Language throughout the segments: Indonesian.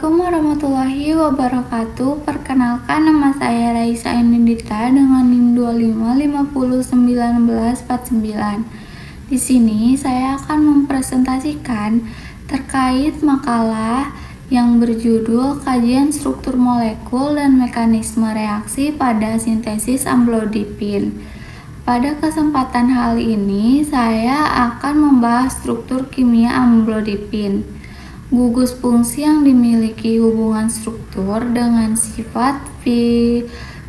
Assalamualaikum warahmatullahi wabarakatuh. Perkenalkan, nama saya Raisa Indita dengan NIM 25501949. Di sini saya akan mempresentasikan terkait makalah yang berjudul Kajian Struktur Molekul dan Mekanisme Reaksi pada Sintesis Amlodipin. Pada kesempatan hal ini, saya akan membahas struktur kimia amlodipin. Gugus fungsi yang dimiliki hubungan struktur dengan sifat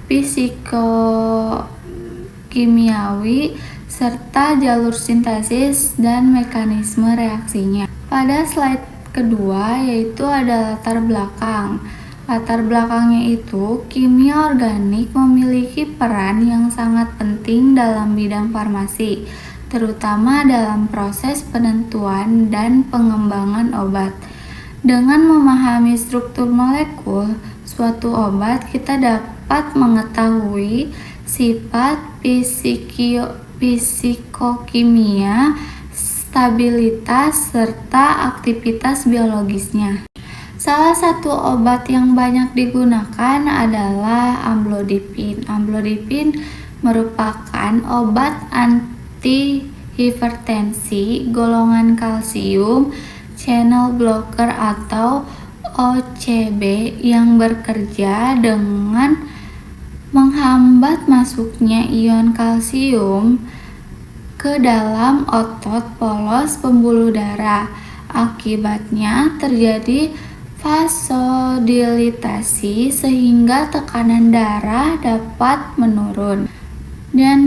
fisikokimiawi serta jalur sintesis dan mekanisme reaksinya. Pada slide kedua yaitu ada latar belakang. Latar belakangnya itu, kimia organik memiliki peran yang sangat penting dalam bidang farmasi, terutama dalam proses penentuan dan pengembangan obat. Dengan memahami struktur molekul suatu obat, kita dapat mengetahui sifat fisikokimia, stabilitas, serta aktivitas biologisnya. Salah satu obat yang banyak digunakan adalah amlodipin. Amlodipin merupakan obat antihipertensi golongan kalsium channel blocker atau OCB yang bekerja dengan menghambat masuknya ion kalsium ke dalam otot polos pembuluh darah. Akibatnya terjadi vasodilatasi sehingga tekanan darah dapat menurun. Dan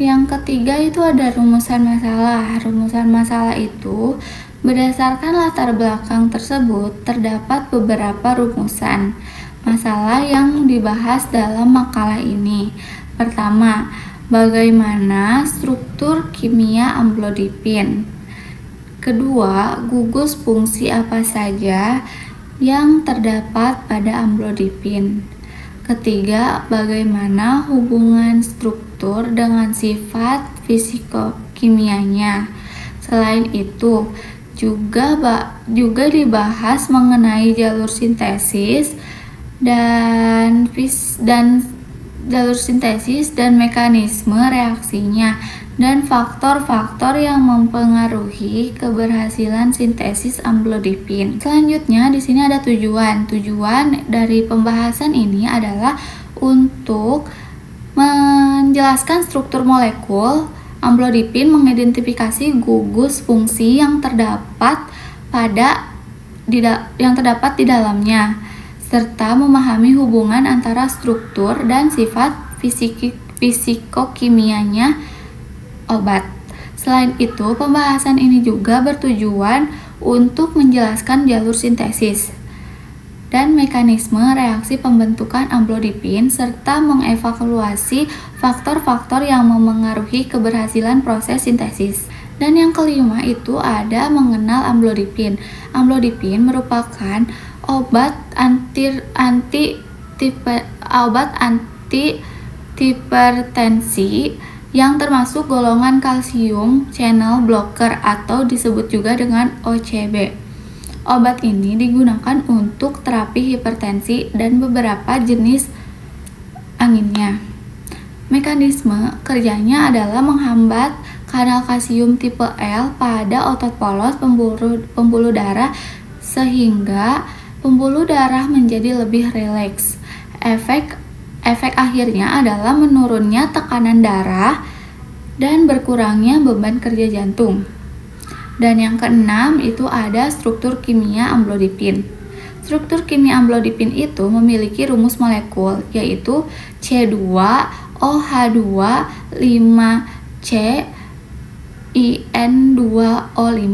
yang ketiga itu ada rumusan masalah. Rumusan masalah itu berdasarkan latar belakang tersebut terdapat beberapa rumusan masalah yang dibahas dalam makalah ini. Pertama, bagaimana struktur kimia amlodipin? Kedua, gugus fungsi apa saja yang terdapat pada amlodipin? Ketiga, bagaimana hubungan struktur dengan sifat fisikokimianya? Selain itu, juga dibahas mengenai jalur sintesis dan mekanisme reaksinya dan faktor-faktor yang mempengaruhi keberhasilan sintesis amlodipin. Selanjutnya di sini ada tujuan. Tujuan dari pembahasan ini adalah untuk menjelaskan struktur molekul amlodipin, mengidentifikasi gugus fungsi yang terdapat di dalamnya, serta memahami hubungan antara struktur dan sifat fisikokimianya obat. Selain itu, pembahasan ini juga bertujuan untuk menjelaskan jalur sintesis dan mekanisme reaksi pembentukan amlodipin serta mengevaluasi faktor-faktor yang memengaruhi keberhasilan proses sintesis. Dan yang kelima itu ada mengenal amlodipin. Amlodipin merupakan obat antihipertensi yang termasuk golongan kalsium channel blocker atau disebut juga dengan OCB. Obat ini digunakan untuk terapi hipertensi dan beberapa jenis anginnya. Mekanisme kerjanya adalah menghambat kanal kalsium tipe L pada otot polos pembuluh darah sehingga pembuluh darah menjadi lebih rileks. Efek akhirnya adalah menurunnya tekanan darah dan berkurangnya beban kerja jantung. Dan yang keenam itu ada struktur kimia amlodipin. Struktur kimia amlodipin itu memiliki rumus molekul yaitu C2OH2 5C IN2O5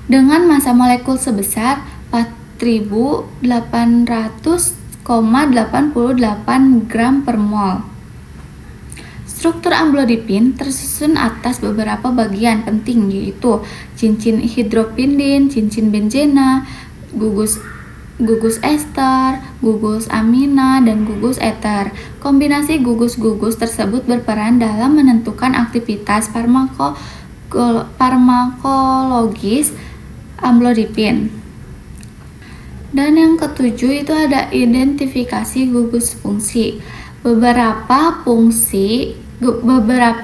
dengan massa molekul sebesar 4.800,88 gram per mol. Struktur amlodipin tersusun atas beberapa bagian penting yaitu cincin hidropindin, cincin benzena, gugus ester, gugus amina, dan gugus eter. Kombinasi gugus-gugus tersebut berperan dalam menentukan aktivitas farmakologis amlodipin. Dan yang ketujuh itu ada identifikasi gugus fungsi. Beberapa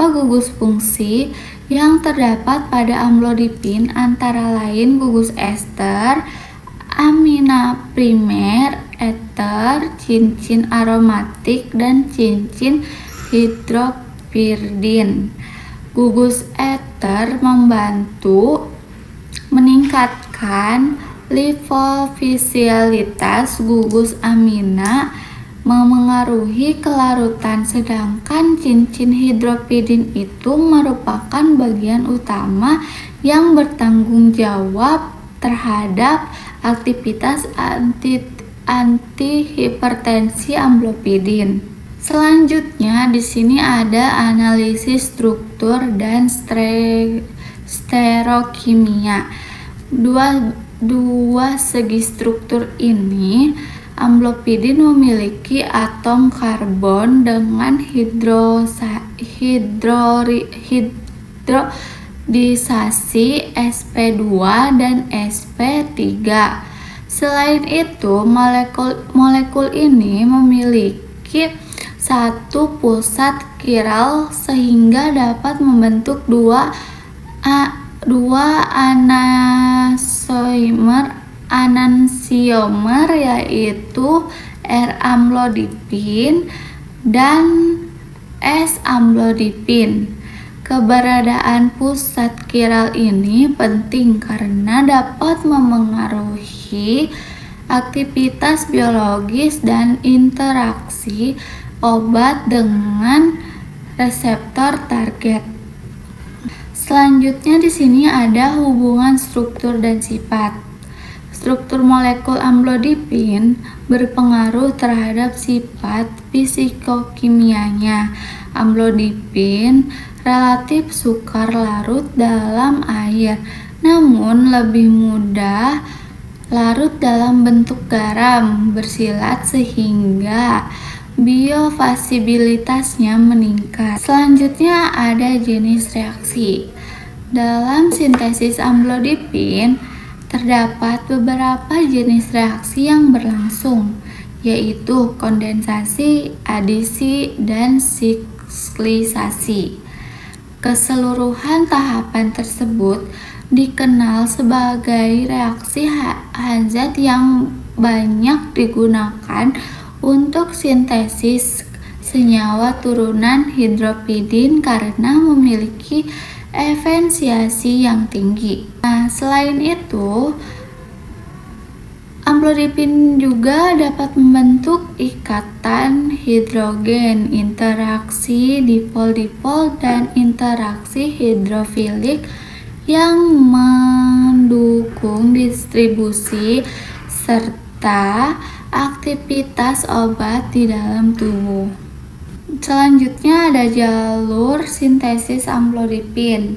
gugus fungsi yang terdapat pada amlodipin antara lain gugus ester, amina primer, ether, cincin aromatik, dan cincin hidropiridin. Gugus ether membantu meningkatkan lipofisilitas gugus amina, memengaruhi kelarutan, sedangkan cincin hidropiridin itu merupakan bagian utama yang bertanggung jawab terhadap aktivitas antihipertensi amlodipin. Selanjutnya di sini ada analisis struktur dan sterokimia. Dua segi struktur ini, amlodipin memiliki atom karbon dengan hidrodisasi sp2 dan sp3. Selain itu, molekul ini memiliki satu pusat chiral sehingga dapat membentuk dua enantiomer yaitu R-amlodipin dan S-amlodipin. Keberadaan pusat chiral ini penting karena dapat memengaruhi aktivitas biologis dan interaksi obat dengan reseptor target. Selanjutnya di sini ada hubungan struktur dan sifat. Struktur molekul amlodipin berpengaruh terhadap sifat fisikokimianya. Amlodipin relatif sukar larut dalam air, namun lebih mudah larut dalam bentuk garam bersilat sehingga biofasibilitasnya meningkat. Selanjutnya ada jenis reaksi. Dalam sintesis amlodipin terdapat beberapa jenis reaksi yang berlangsung, yaitu kondensasi, adisi, dan siklisasi. Keseluruhan tahapan tersebut dikenal sebagai reaksi Hanzat yang banyak digunakan untuk sintesis senyawa turunan hidropiridin karena memiliki efisiensi yang tinggi. Nah, selain itu, amlodipin juga dapat membentuk ikatan hidrogen, interaksi dipol-dipol, dan interaksi hidrofilik yang mendukung distribusi serta aktivitas obat di dalam tubuh. Selanjutnya ada jalur sintesis amlodipin.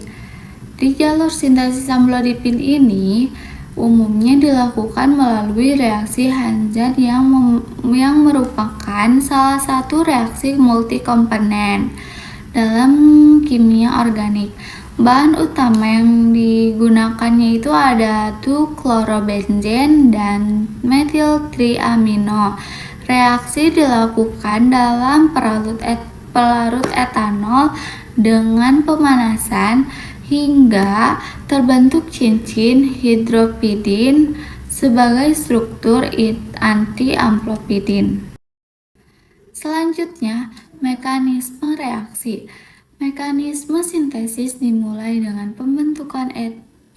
Di jalur sintesis amlodipin ini umumnya dilakukan melalui reaksi Hanzat yang merupakan salah satu reaksi multikomponen dalam kimia organik. Bahan utama yang digunakannya itu ada 2-chlorobenzen dan metil-triamino. Reaksi dilakukan dalam pelarut etanol dengan pemanasan hingga terbentuk cincin hidropiridin sebagai struktur anti-amlodipin. Selanjutnya, mekanisme reaksi. Mekanisme sintesis dimulai dengan pembentukan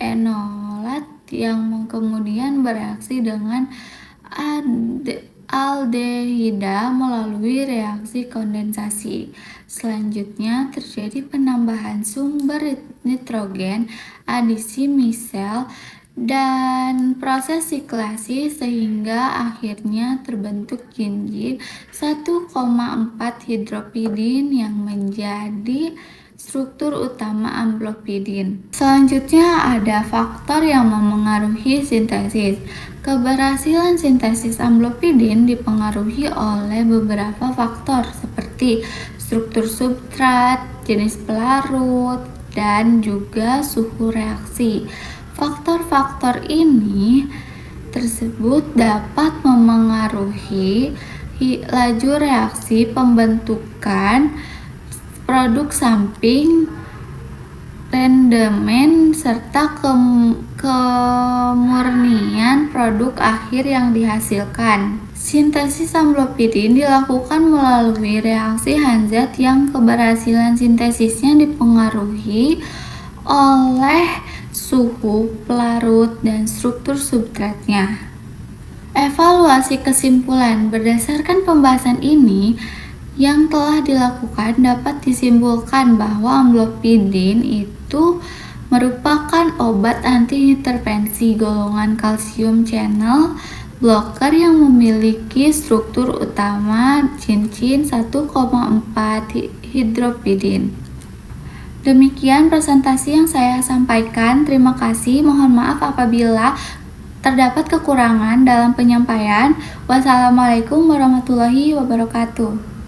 enolat yang kemudian bereaksi dengan aldehida melalui reaksi kondensasi. Selanjutnya terjadi penambahan sumber nitrogen, adisi misel, dan proses siklasi sehingga akhirnya terbentuk cincin 1,4 hidropiridin yang menjadi struktur utama amlodipin. Selanjutnya ada faktor yang memengaruhi sintesis. Keberhasilan sintesis amlodipin dipengaruhi oleh beberapa faktor seperti struktur substrat, jenis pelarut, dan juga suhu reaksi. Faktor-faktor ini tersebut dapat memengaruhi laju reaksi pembentukan produk samping, rendemen, serta kemurnian produk akhir yang dihasilkan. Sintesis amlopidin dilakukan melalui reaksi Hanzat yang keberhasilan sintesisnya dipengaruhi oleh suhu, pelarut, dan struktur substratnya. Evaluasi kesimpulan berdasarkan pembahasan ini yang telah dilakukan dapat disimpulkan bahwa amlopidin itu merupakan obat antihipertensi golongan kalsium channel blocker yang memiliki struktur utama cincin 1,4 hidropidin. Demikian presentasi yang saya sampaikan. Terima kasih. Mohon maaf apabila terdapat kekurangan dalam penyampaian. Wassalamualaikum warahmatullahi wabarakatuh.